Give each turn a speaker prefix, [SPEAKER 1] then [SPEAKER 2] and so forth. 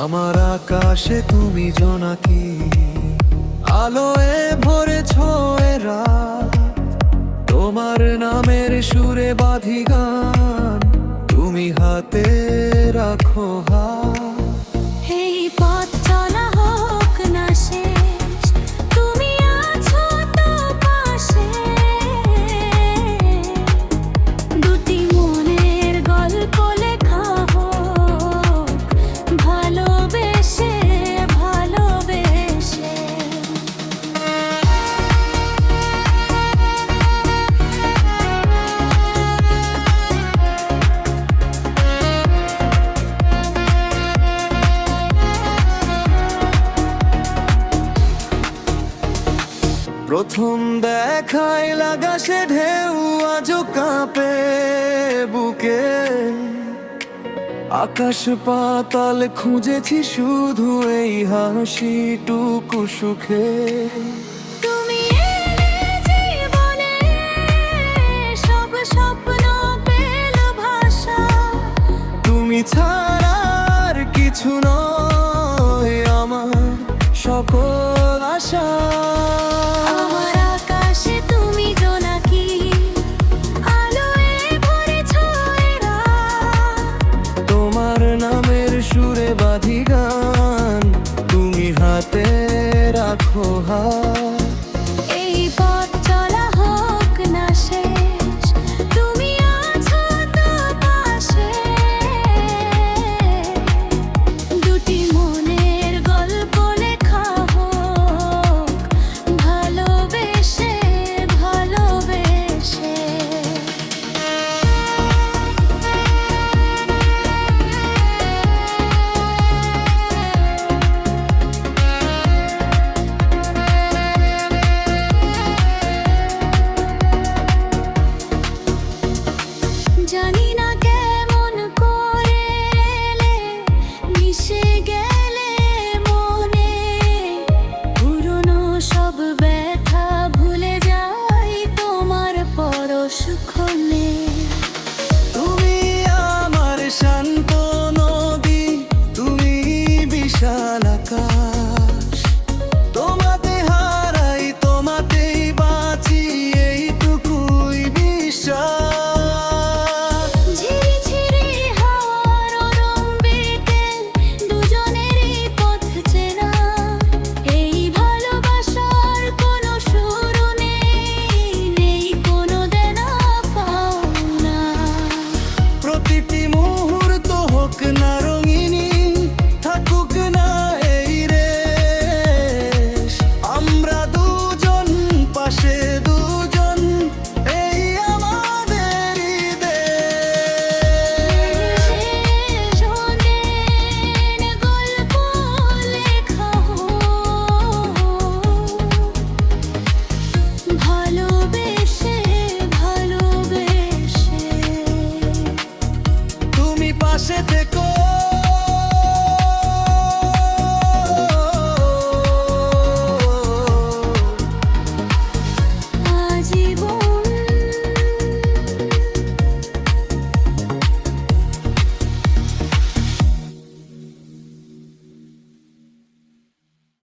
[SPEAKER 1] আমার আকাশে তুমি জোনাকি, আলোয় ভরেছ এ রাত। তোমার নামের সুরে বাঁধি গান, তুমি হাতে রাখো হাত।
[SPEAKER 2] এই পথ চলা হোক না শেষ, তুমি আছো তো পাশে। দুটি মনের গল্প লেখা হোক ভালোবেসে ভালোবেসে।
[SPEAKER 1] প্রথম দেখায় লাগা সে ঢেউ আজও কাঁপে বুকে। আকাশ পাতাল খুঁজেছি শুধু এই হাসিটুকু সুখে।
[SPEAKER 2] তুমি এলে জীবনে, সব স্বপ্ন পেল ভাষা।
[SPEAKER 1] তুমি ছাড়া আর কিছু নয় আমার সকল আশা।
[SPEAKER 2] আমার আকাশে তুমি জোনাকি, আলোয় ভরেছ এ রাত।
[SPEAKER 1] তোমার নামের সুরে বাঁধি গান, তুমি হাতে রাখো হাত।
[SPEAKER 2] এই পথ চলা হোক না শেষ, তুমি আছো তো পাশে। দুটি মনের গল্প লেখা হোক ভালোবেসে ভালোবেসে। জানি না কেমন করে এলে, মিশে গেলে মনে। পুরনো সব ব্যথা ভুলে যাই তোমার পরশ ক্ষণে।
[SPEAKER 1] তুমি আমার শান্ত নদী, তুমি বিশাল